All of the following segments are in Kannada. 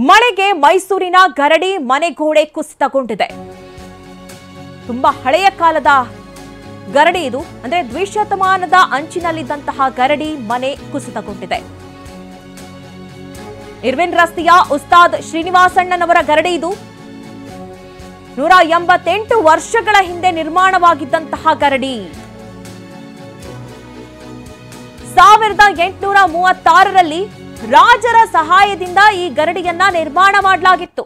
ಮಳೆಗೆ ಮೈಸೂರಿನ ಗರಡಿ ಮನೆಗೋಡೆ ಕುಸಿತಗೊಂಡಿದೆ. ತುಂಬಾ ಹಳೆಯ ಕಾಲದ ಗರಡಿ ಇದು. ಅಂದ್ರೆ ದ್ವಿಶತಮಾನದ ಅಂಚಿನಲ್ಲಿದ್ದಂತಹ ಗರಡಿ ಮನೆ ಕುಸಿತಗೊಂಡಿದೆ. ಇರ್ವಿನ್ ರಸ್ತೆಯ ಉಸ್ತಾದ್ ಶ್ರೀನಿವಾಸಣ್ಣನವರ ಗರಡಿ ಇದು. 188 ವರ್ಷಗಳ ಹಿಂದೆ ನಿರ್ಮಾಣವಾಗಿದ್ದಂತಹ ಗರಡಿ 1836ರಲ್ಲಿ ರಾಜರ ಸಹಾಯದಿಂದ ಈ ಗರಡಿಯನ್ನ ನಿರ್ಮಾಣ ಮಾಡಲಾಗಿತ್ತು.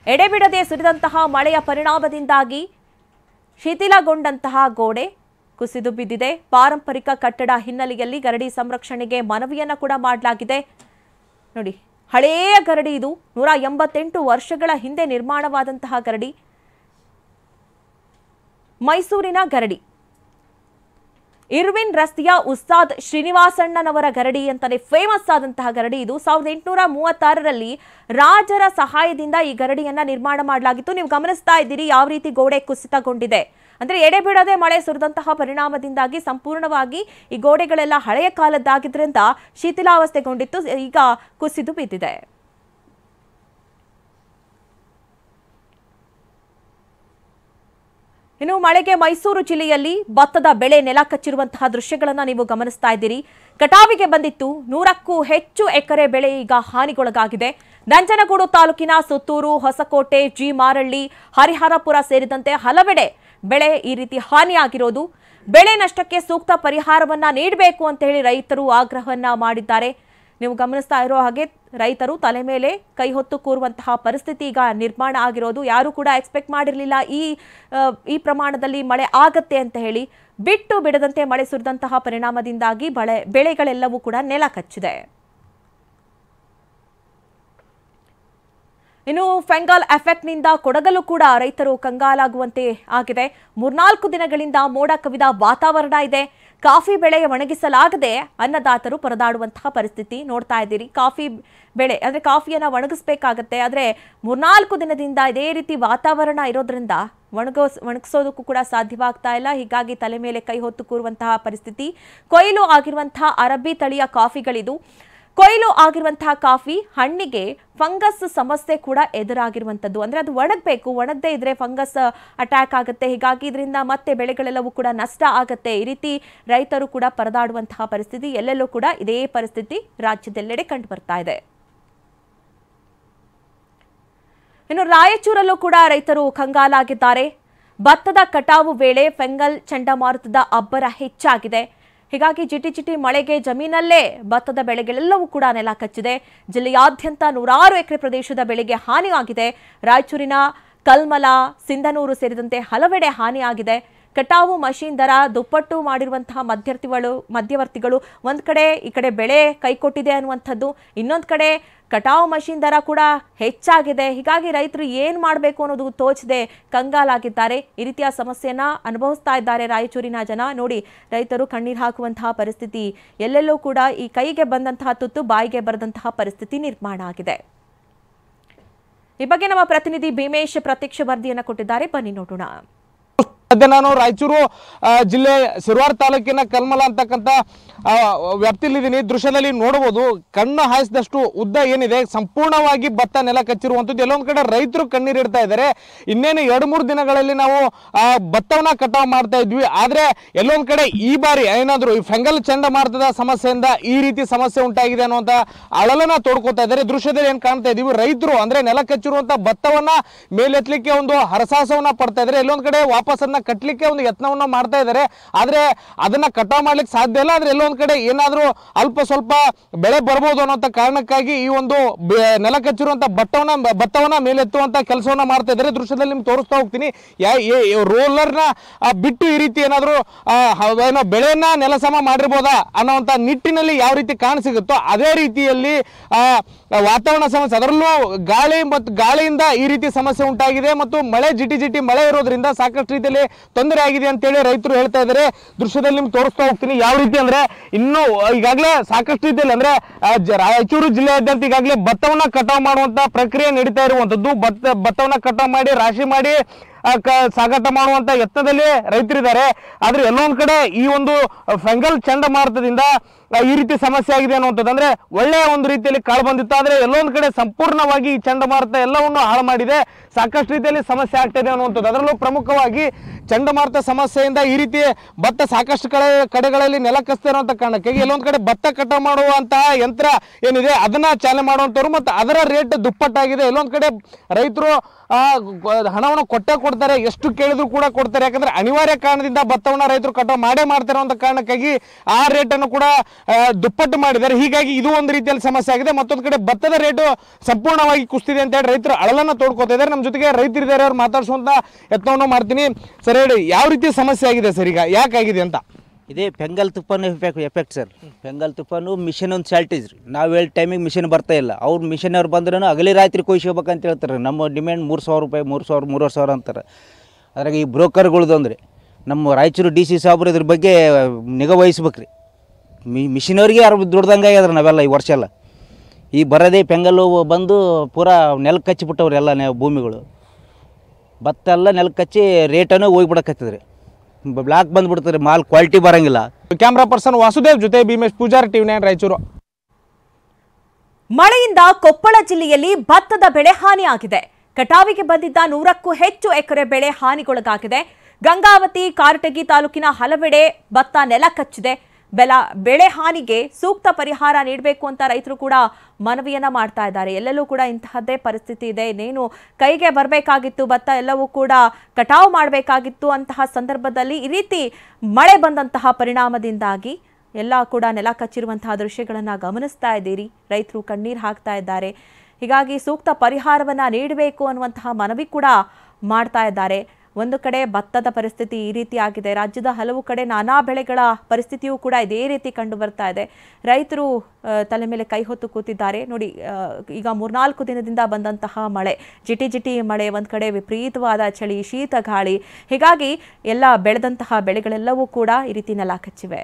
ಎಡೆಬಿಡದೆ ಸುರಿದಂತಹ ಮಳೆಯ ಪರಿಣಾಮದಿಂದಾಗಿ ಶಿಥಿಲಗೊಂಡಂತಹ ಗೋಡೆ ಕುಸಿದು ಬಿದ್ದಿದೆ. ಪಾರಂಪರಿಕ ಕಟ್ಟಡ ಹಿನ್ನೆಲೆಯಲ್ಲಿ ಗರಡಿ ಸಂರಕ್ಷಣೆಗೆ ಮನವಿಯನ್ನ ಕೂಡ ಮಾಡಲಾಗಿದೆ. ನೋಡಿ, ಹಳೆಯ ಗರಡಿ ಇದು. 188 ವರ್ಷಗಳ ಹಿಂದೆ ನಿರ್ಮಾಣವಾದಂತಹ ಗರಡಿ. ಮೈಸೂರಿನ ಗರಡಿ ಇರ್ವಿನ್ ರಸ್ತೆಯ ಉಸ್ತಾದ್ ಶ್ರೀನಿವಾಸಣ್ಣನವರ ಗರಡಿ ಅಂತಾನೆ ಫೇಮಸ್ ಆದಂತಹ ಗರಡಿ ಇದು. 1836ರಲ್ಲಿ ರಾಜರ ಸಹಾಯದಿಂದ ಈ ಗರಡಿಯನ್ನ ನಿರ್ಮಾಣ ಮಾಡಲಾಗಿತ್ತು. ನೀವು ಗಮನಿಸ್ತಾ ಇದ್ದೀರಿ ಯಾವ ರೀತಿ ಗೋಡೆ ಕುಸಿತಗೊಂಡಿದೆ. ಅಂದ್ರೆ ಎಡೆಬಿಡದೆ ಮಳೆ ಸುರಿದಂತಹ ಪರಿಣಾಮದಿಂದಾಗಿ ಸಂಪೂರ್ಣವಾಗಿ ಈ ಗೋಡೆಗಳೆಲ್ಲ ಹಳೆಯ ಕಾಲದ್ದಾಗಿದ್ರಿಂದ ಶಿಥಿಲಾವಸ್ಥೆಗೊಂಡಿತ್ತು. ಈಗ ಕುಸಿದು ಬಿದ್ದಿದೆ. ಇನ್ನು ಮಳೆಗೆ ಮೈಸೂರು ಜಿಲ್ಲೆಯಲ್ಲಿ ಭತ್ತದ ಬೆಳೆ ನೆಲ ಕಚ್ಚಿರುವಂತಹ ದೃಶ್ಯಗಳನ್ನ ನೀವು ಗಮನಿಸ್ತಾ ಇದ್ದೀರಿ. ಕಟಾವಿಗೆ ಬಂದಿತ್ತು 100ಕ್ಕೂ ಹೆಚ್ಚು ಎಕರೆ ಬೆಳೆ ಈಗ ಹಾನಿಗೊಳಗಾಗಿದೆ. ನಂಜನಗೂಡು ತಾಲೂಕಿನ ಸುತ್ತೂರು, ಹೊಸಕೋಟೆ, ಜಿ ಮಾರಳ್ಳಿ, ಹರಿಹರಪುರ ಸೇರಿದಂತೆ ಹಲವೆಡೆ ಬೆಳೆ ಈ ರೀತಿ ಹಾನಿಯಾಗಿರೋದು. ಬೆಳೆ ನಷ್ಟಕ್ಕೆ ಸೂಕ್ತ ಪರಿಹಾರವನ್ನ ನೀಡಬೇಕು ಅಂತ ಹೇಳಿ ರೈತರು ಆಗ್ರಹವನ್ನ ಮಾಡಿದ್ದಾರೆ. ನೀವು ಗಮನಿಸ್ತಾ ಇರೋ ಹಾಗೆ ರೈತರು ತಲೆ ಮೇಲೆ ಕೈ ಹೊತ್ತು ಕೂರುವಂತಹ ಪರಿಸ್ಥಿತಿ ಈಗ ನಿರ್ಮಾಣ ಆಗಿರೋದು. ಯಾರು ಕೂಡ ಎಕ್ಸ್ಪೆಕ್ಟ್ ಮಾಡಿರಲಿಲ್ಲ ಈ ಪ್ರಮಾಣದಲ್ಲಿ ಮಳೆ ಆಗತ್ತೆ ಅಂತ ಹೇಳಿ. ಬಿಟ್ಟು ಬಿಡದಂತೆ ಮಳೆ ಸುರಿದಂತಹ ಪರಿಣಾಮದಿಂದಾಗಿ ಬೆಳೆಗಳೆಲ್ಲವೂ ಕೂಡ ನೆಲ ಕಚ್ಚಿದೆ. ಇನ್ನು ಫೆಂಗಲ್ ಎಫೆಕ್ಟ್ನಿಂದ ಕೊಡಗಲು ಕೂಡ ರೈತರು ಕಂಗಾಲಾಗುವಂತೆ ಆಗಿದೆ. 3-4 ದಿನಗಳಿಂದ ಮೋಡ ಕವಿದ ವಾತಾವರಣ ಇದೆ. ಕಾಫಿ ಬೆಳೆ ಒಣಗಿಸಲಾಗದೆ ಅನ್ನದಾತರು ಪರದಾಡುವಂತಹ ಪರಿಸ್ಥಿತಿ ನೋಡ್ತಾ ಇದ್ದೀರಿ. ಕಾಫಿ ಬೆಳೆ ಅಂದ್ರೆ ಕಾಫಿಯನ್ನ ಒಣಗಿಸ್ಬೇಕಾಗತ್ತೆ. ಆದ್ರೆ 3-4 ದಿನದಿಂದ ಇದೇ ರೀತಿ ವಾತಾವರಣ ಇರೋದ್ರಿಂದ ಒಣಗಿಸೋದಕ್ಕೂ ಕೂಡ ಸಾಧ್ಯವಾಗ್ತಾ ಇಲ್ಲ. ಹೀಗಾಗಿ ತಲೆ ಮೇಲೆ ಕೈ ಹೊತ್ತು ಕೂರುವಂತಹ ಪರಿಸ್ಥಿತಿ. ಕೊಯ್ಲು ಆಗಿರುವಂತಹ ಅರಬ್ಬಿ ತಳಿಯ ಕಾಫಿಗಳಿದು. ಕೊಯ್ಲು ಆಗಿರುವಂತಹ ಕಾಫಿ ಹಣ್ಣಿಗೆ ಫಂಗಸ್ ಸಮಸ್ಯೆ ಕೂಡ ಎದುರಾಗಿರುವಂತದ್ದು. ಅಂದ್ರೆ ಅದು ಒಣಗಬೇಕು, ಒಣಗದೇ ಇದ್ರೆ ಫಂಗಸ್ ಅಟ್ಯಾಕ್ ಆಗುತ್ತೆ. ಹೀಗಾಗಿ ಇದರಿಂದ ಮತ್ತೆ ಬೆಳೆಗಳೆಲ್ಲವೂ ಕೂಡ ನಷ್ಟ ಆಗುತ್ತೆ. ಈ ರೀತಿ ರೈತರು ಕೂಡ ಪರದಾಡುವಂತಹ ಪರಿಸ್ಥಿತಿ. ಎಲ್ಲೆಲ್ಲೂ ಕೂಡ ಇದೇ ಪರಿಸ್ಥಿತಿ ರಾಜ್ಯದೆಲ್ಲೆಡೆ ಕಂಡು ಬರ್ತಾ ಇದೆ. ಇನ್ನು ರಾಯಚೂರಲ್ಲೂ ಕೂಡ ರೈತರು ಕಂಗಾಲಾಗಿದ್ದಾರೆ. ಭತ್ತದ ಕಟಾವು ವೇಳೆ ಫೆಂಗಲ್ ಚಂಡಮಾರುತದ ಅಬ್ಬರ ಹೆಚ್ಚಾಗಿದೆ. ಹೀಗಾಗಿ ಜಿಟಿ ಮಳೆಗೆ ಜಮೀನಲ್ಲೇ ಭತ್ತದ ಬೆಳೆಗಳೆಲ್ಲವೂ ಕೂಡ ನೆಲ ಕಚ್ಚಿದೆ. ಜಿಲ್ಲೆಯಾದ್ಯಂತ 100 ಎಕರೆ ಪ್ರದೇಶದ ಬೆಳೆಗೆ ಹಾನಿಯಾಗಿದೆ. ರಾಯಚೂರಿನ ಕಲ್ಮಲ, ಸಿಂಧನೂರು ಸೇರಿದಂತೆ ಹಲವೆಡೆ ಹಾನಿಯಾಗಿದೆ. ಕಟಾವು ಮಷೀನ್ ದರ ದುಪ್ಪಟ್ಟು ಮಾಡಿರುವಂತಹ ಮಧ್ಯವರ್ತಿಗಳು ಒಂದ್ ಕಡೆ ಈ ಕಡೆ ಬೆಳೆ ಕೈಕೊಟ್ಟಿದೆ ಅನ್ನುವಂಥದ್ದು, ಇನ್ನೊಂದು ಕಡೆ ಕಟಾವು ಮಷೀನ್ ದರ ಕೂಡ ಹೆಚ್ಚಾಗಿದೆ. ಹೀಗಾಗಿ ರೈತರು ಏನ್ ಮಾಡಬೇಕು ಅನ್ನೋದು ತೋಚದೆ ಕಂಗಾಲಾಗಿದ್ದಾರೆ. ಈ ರೀತಿಯ ಸಮಸ್ಯೆಯನ್ನ ಅನುಭವಿಸ್ತಾ ಇದ್ದಾರೆ ರಾಯಚೂರಿನ ಜನ. ನೋಡಿ, ರೈತರು ಕಣ್ಣೀರು ಹಾಕುವಂತಹ ಪರಿಸ್ಥಿತಿ. ಎಲ್ಲೆಲ್ಲೂ ಕೂಡ ಈ ಕೈಗೆ ಬಂದಂತಹ ತುತ್ತು ಬಾಯಿಗೆ ಬರದಂತಹ ಪರಿಸ್ಥಿತಿ ನಿರ್ಮಾಣ ಆಗಿದೆ. ಈ ಬಗ್ಗೆ ನಮ್ಮ ಪ್ರತಿನಿಧಿ ಭೀಮೇಶ್ ಪ್ರತ್ಯಕ್ಷ ವರದಿಯನ್ನ ಕೊಟ್ಟಿದ್ದಾರೆ. ಬನ್ನಿ ನೋಡೋಣ. ನಾನು ರಾಯಚೂರು ಜಿಲ್ಲೆ ಸಿರ್ವಾರ್ ತಾಲೂಕಿನ ಕಲ್ಮಲ ಅಂತಕ್ಕಂಥ ವ್ಯಾಪ್ತಿಯಲ್ಲಿದ್ದೀನಿ. ದೃಶ್ಯದಲ್ಲಿ ನೋಡಬಹುದು, ಕಣ್ಣು ಹಾಯಿಸಿದಷ್ಟು ಉದ್ದ ಏನಿದೆ ಸಂಪೂರ್ಣವಾಗಿ ಭತ್ತ ನೆಲ ಕಚ್ಚಿರುವಂಥದ್ದು. ಎಲ್ಲೊಂದು ಕಡೆ ರೈತರು ಕಣ್ಣೀರಿಡ್ತಾ ಇದ್ದಾರೆ. ಇನ್ನೇನು 2-3 ದಿನಗಳಲ್ಲಿ ನಾವು ಭತ್ತವನ್ನ ಕಟಾವು ಮಾಡ್ತಾ ಇದ್ವಿ. ಆದ್ರೆ ಎಲ್ಲೊಂದು ಕಡೆ ಈ ಬಾರಿ ಏನಾದ್ರು ಈ ಫೆಂಗಲ್ ಚಂಡಮಾರುತದ ಸಮಸ್ಯೆಯಿಂದ ಈ ರೀತಿ ಸಮಸ್ಯೆ ಉಂಟಾಗಿದೆ ಅನ್ನುವಂಥ ಅಳಲನ್ನ ತೋಡ್ಕೋತಾ ಇದ್ದಾರೆ. ದೃಶ್ಯದಲ್ಲಿ ಏನ್ ಕಾಣ್ತಾ ಇದೀವಿ, ರೈತರು ಅಂದ್ರೆ ನೆಲ ಕಚ್ಚಿರುವಂತ ಭತ್ತವನ್ನ ಮೇಲೆತ್ತಲಿಕ್ಕೆ ಒಂದು ಹರಸಾಹಸವನ್ನ ಪಡ್ತಾ ಇದ್ದಾರೆ. ಎಲ್ಲೊಂದು ಕಡೆ ವಾಪಸ್ ಅದನ್ನ ಕಟ್ಟಲಿಕ್ಕೆ ಒಂದು ಯತ್ನವನ್ನ ಮಾಡ್ತಾ ಇದ್ದಾರೆ. ಆದ್ರೆ ಅದನ್ನ ಕಟಾವು ಮಾಡ್ಲಿಕ್ಕೆ ಸಾಧ್ಯ ಇಲ್ಲ. ಆದ್ರೆ ಎಲ್ಲೊಂದ್ ಕಡೆ ಏನಾದ್ರೂ ಅಲ್ಪ ಸ್ವಲ್ಪ ಬೆಳೆ ಬರ್ಬೋದು ಅನ್ನೋ ಕಾರಣಕ್ಕಾಗಿ ಈ ಒಂದು ನೆಲ ಕಚ್ಚಿರುವಂತ ಭತ್ತವನ್ನ ಮೇಲೆತ್ತುವಂತ ಕೆಲಸವನ್ನ ಮಾಡ್ತಾ ಇದ್ದಾರೆ. ದೃಶ್ಯದಲ್ಲಿ ನಿಮ್ಗೆ ತೋರಿಸ್ತಾ ಹೋಗ್ತೀನಿ. ರೋಲರ್ನ ಬಿಟ್ಟು ಈ ರೀತಿ ಏನಾದ್ರು ಏನೋ ಬೆಳೆಯನ್ನ ನೆಲಸಮ ಮಾಡಿರ್ಬೋದಾ ಅನ್ನೋಂತ ನಿಟ್ಟಿನಲ್ಲಿ ಯಾವ ರೀತಿ ಕಾಣಸಿಗುತ್ತೋ ಅದೇ ರೀತಿಯಲ್ಲಿ ವಾತಾವರಣ ಸಮಸ್ಯೆ, ಅದರಲ್ಲೂ ಗಾಳಿಯಿಂದ ಈ ರೀತಿ ಸಮಸ್ಯೆ ಉಂಟಾಗಿದೆ. ಮತ್ತು ಮಳೆ ಜಿಟಿ ಮಳೆ ಇರೋದ್ರಿಂದ ಸಾಕಷ್ಟು ರೀತಿಯಲ್ಲಿ ತೊಂದರೆ ಆಗಿದೆ ಅಂತೇಳಿ ರೈತರು ಹೇಳ್ತಾ ಇದ್ದಾರೆ. ದೃಶ್ಯದಲ್ಲಿ ನಿಮ್ಗೆ ತೋರಿಸ್ತಾ ಹೋಗ್ತೀನಿ ಯಾವ ರೀತಿ ಅಂದ್ರೆ ಇನ್ನು ಈಗಾಗಲೇ ಸಾಕಷ್ಟು ರೀತಿಯಲ್ಲಿ ಅಂದ್ರೆ ರಾಯಚೂರು ಜಿಲ್ಲೆಯಾದ್ಯಂತ ಈಗಾಗಲೇ ಭತ್ತವನ್ನ ಕಟಾವು ಮಾಡುವಂತ ಪ್ರಕ್ರಿಯೆ ನಡೀತಾ ಇರುವಂತದ್ದು. ಭತ್ತವನ್ನ ಕಟಾವು ಮಾಡಿ ರಾಶಿ ಮಾಡಿ ಸಾಗಾಟ ಮಾಡುವಂತ ಯತ್ನದಲ್ಲಿ ರೈತರಿದ್ದಾರೆ. ಆದ್ರೆ ಎಲ್ಲೊಂದ್ ಕಡೆ ಈ ಒಂದು ಫಂಗಲ್ ಚಂಡಮಾರುತದಿಂದ ಈ ರೀತಿ ಸಮಸ್ಯೆ ಆಗಿದೆ ಅನ್ನುವಂಥದ್ದು. ಅಂದ್ರೆ ಒಳ್ಳೆಯ ಒಂದು ರೀತಿಯಲ್ಲಿ ಕಾಳು ಬಂದಿತ್ತು, ಆದ್ರೆ ಎಲ್ಲೊಂದ್ ಕಡೆ ಸಂಪೂರ್ಣವಾಗಿ ಈ ಚಂಡಮಾರುತ ಎಲ್ಲವನ್ನು ಹಾಳು ಮಾಡಿದೆ, ಸಾಕಷ್ಟು ರೀತಿಯಲ್ಲಿ ಸಮಸ್ಯೆ ಆಗ್ತಿದೆ ಅನ್ನುವಂಥದ್ದು. ಅದರಲ್ಲೂ ಪ್ರಮುಖವಾಗಿ ಚಂಡಮಾರುತ ಸಮಸ್ಯೆಯಿಂದ ಈ ರೀತಿ ಭತ್ತ ಸಾಕಷ್ಟು ಕಡೆಗಳಲ್ಲಿ ನೆಲ ಕಸ್ತಿರುವಂತ ಕಾರಣಕ್ಕಾಗಿ ಎಲ್ಲೊಂದ್ ಕಡೆ ಭತ್ತ ಕಟಾವು ಮಾಡುವಂತಹ ಯಂತ್ರ ಏನಿದೆ ಅದನ್ನ ಚಾಲನೆ ಮಾಡುವಂತವ್ರು ಮತ್ತು ಅದರ ರೇಟ್ ದುಪ್ಪಟ್ಟಾಗಿದೆ. ಎಲ್ಲೊಂದ್ ಕಡೆ ರೈತರು ಹಣವನ್ನು ಕೊಡ್ತಾರೆ, ಎಷ್ಟು ಕೇಳಿದ್ರು ಕೂಡ ಕೊಡ್ತಾರೆ. ಯಾಕಂದ್ರೆ ಅನಿವಾರ್ಯ ಕಾರಣದಿಂದ ಭತ್ತವನ್ನ ರೈತರು ಕಟಾವು ಮಾಡೇ ಮಾಡ್ತಾರೆ ಅಂತ ಕಾರಣಕ್ಕಾಗಿ ಆ ರೇಟ್ ಅನ್ನು ಕೂಡ ದುಪ್ಪಟ್ಟು ಮಾಡಿದ್ದಾರೆ. ಹೀಗಾಗಿ ಇದು ಒಂದು ರೀತಿಯಲ್ಲಿ ಸಮಸ್ಯೆ ಆಗಿದೆ. ಮತ್ತೊಂದು ಕಡೆ ಭತ್ತದ ರೇಟು ಸಂಪೂರ್ಣವಾಗಿ ಕುಸಿದಿದೆ ಅಂತ ಹೇಳಿ ರೈತರು ಅಳಲನ್ನ ತೋಡ್ಕೋತಾ ಇದ್ದಾರೆ. ನಮ್ಮ ಜೊತೆಗೆ ರೈತರಿದ್ದಾರೆ, ಅವ್ರು ಮಾತಾಡಿಸುವಂತ ಯತ್ನವನ್ನು ಮಾಡ್ತೀನಿ. ಸರ್ ಹೇಳಿ, ಯಾವ ರೀತಿ ಸಮಸ್ಯೆ ಆಗಿದೆ ಸರ್, ಈಗ ಯಾಕಾಗಿದೆ ಅಂತ? ಇದೇ ಪೆಂಗಲ್ ತುಪ್ಪನ ಎಫೆಕ್ಟ್ ಸರ್. ಪೆಂಗಲ್ ತುಪ್ಪನು ಮಿಷನ್ ಒಂದು ಶಾರ್ಟೇಜ್ ರೀ. ನಾವು ಹೇಳಿ ಟೈಮಿಗೆ ಮಿಷನ್ ಬರ್ತಾ ಇಲ್ಲ. ಅವ್ರು ಮಿಷನ್ ಅವ್ರು ಬಂದ್ರೂ ಹಗಲಿ ರಾತ್ರಿ ಕೊಯ್ಸ್ಕೋಬೇಕಂತ ಹೇಳ್ತಾರೆ. ನಮ್ಮ ಡಿಮ್ಯಾಂಡ್ 3,000 ರೂಪಾಯಿ, 3,000, 3,500 ಅಂತಾರೆ. ಅದ್ರಾಗ ಈ ಬ್ರೋಕರ್ಗಳ್ದು ಅಂದರೆ ನಮ್ಮ ರಾಯಚೂರು DC ಸಾಬ್ರು ಇದ್ರ ಬಗ್ಗೆ ನಿಗಾ ವಹಿಸ್ಬೇಕ್ರಿ. ಮಿಷಿನವ್ರಿಗೆ ಯಾರು ದುಡ್ದಂಗೆ ಆಗ್ಯದ್ರ ನಾವೆಲ್ಲ ಈ ವರ್ಷ ಎಲ್ಲ. ಈ ಬರೋದೇ ಪೆಂಗಲ್ಲು ಬಂದು ಪೂರಾ ನೆಲಕ್ಕೆ ಕಚ್ಚಿಬಿಟ್ಟವ್ರಿ ಎಲ್ಲ ಭೂಮಿಗಳು. ಭತ್ತ ಎಲ್ಲ ನೆಲಕ್ಕೆ ಕಚ್ಚಿ ರೇಟನ್ನು ಹೋಗ್ಬಿಡಕತ್ತಿದ್ರಿ. ಬ್ಲಾಕ್ ಬಂದ್ಬಿಡ್ತಾರೆ, ಮಾಲ್ ಕ್ವಾಲಿಟಿ ಬರಂಗಿಲ್ಲ. ಕ್ಯಾಮ್ರಾ ಪರ್ಸನ್ ವಾಸುದೇವ್ ಜೊತೆ ಭೀಮೇಶ್ ಪೂಜಾರಿ, TV9 ರಾಯಚೂರು. ಮಳೆಯಿಂದ ಕೊಪ್ಪಳ ಜಿಲ್ಲೆಯಲ್ಲಿ ಭತ್ತದ ಬೆಳೆ ಹಾನಿಯಾಗಿದೆ. ಕಟಾವಿಗೆ ಬಂದಿದ್ದ 100ಕ್ಕೂ ಹೆಚ್ಚು ಎಕರೆ ಬೆಳೆ ಹಾನಿಗೊಳಗಾಗಿದೆ. ಗಂಗಾವತಿ, ಕಾರಟಗಿ ತಾಲೂಕಿನ ಹಲವೆಡೆ ಭತ್ತ ನೆಲ ಕಚ್ಚಿದೆ. ಬೆಳೆ ಹಾನಿಗೆ ಸೂಕ್ತ ಪರಿಹಾರ ನೀಡಬೇಕು ಅಂತ ರೈತರು ಕೂಡ ಮನವಿಯನ್ನ ಮಾಡ್ತಾ ಇದ್ದಾರೆ. ಎಲ್ಲೆಲ್ಲೂ ಕೂಡ ಇಂತಹದ್ದೇ ಪರಿಸ್ಥಿತಿ ಇದೆ. ಇನ್ನೇನು ಕೈಗೆ ಬರಬೇಕಾಗಿತ್ತು ಭತ್ತ, ಎಲ್ಲವೂ ಕೂಡ ಕಟಾವು ಮಾಡಬೇಕಾಗಿತ್ತು. ಅಂತಹ ಸಂದರ್ಭದಲ್ಲಿ ಈ ರೀತಿ ಮಳೆ ಬಂದಂತಹ ಪರಿಣಾಮದಿಂದಾಗಿ ಎಲ್ಲ ಕೂಡ ನೆಲ ಕಚ್ಚಿರುವಂತಹ ದೃಶ್ಯಗಳನ್ನು ಗಮನಿಸ್ತಾ ಇದ್ದೀರಿ. ರೈತರು ಕಣ್ಣೀರು ಹಾಕ್ತಾ ಇದ್ದಾರೆ. ಹೀಗಾಗಿ ಸೂಕ್ತ ಪರಿಹಾರವನ್ನ ನೀಡಬೇಕು ಅನ್ನುವಂತಹ ಮನವಿ ಕೂಡ ಮಾಡ್ತಾ ಇದ್ದಾರೆ. ಒಂದು ಕಡೆ ಭತ್ತದ ಪರಿಸ್ಥಿತಿ ಈ ರೀತಿ ಆಗಿದೆ. ರಾಜ್ಯದ ಹಲವು ಕಡೆ ನಾನಾ ಬೆಳೆಗಳ ಪರಿಸ್ಥಿತಿಯೂ ಕೂಡ ಇದೇ ರೀತಿ ಕಂಡು ಬರ್ತಾ ಇದೆ. ರೈತರು ತಲೆ ಮೇಲೆ ಕೈ ಹೊತ್ತು ಕೂತಿದ್ದಾರೆ. ನೋಡಿ, ಈಗ 3-4 ದಿನದಿಂದ ಬಂದಂತಹ ಮಳೆ, ಜಿಟಿ ಮಳೆ, ಒಂದು ಕಡೆ ವಿಪರೀತವಾದ ಚಳಿ, ಶೀತ ಗಾಳಿ, ಹೀಗಾಗಿ ಎಲ್ಲ ಬೆಳೆದಂತಹ ಬೆಳೆಗಳೆಲ್ಲವೂ ಕೂಡ ಈ ರೀತಿ ನೆಲ ಕಚ್ಚಿವೆ.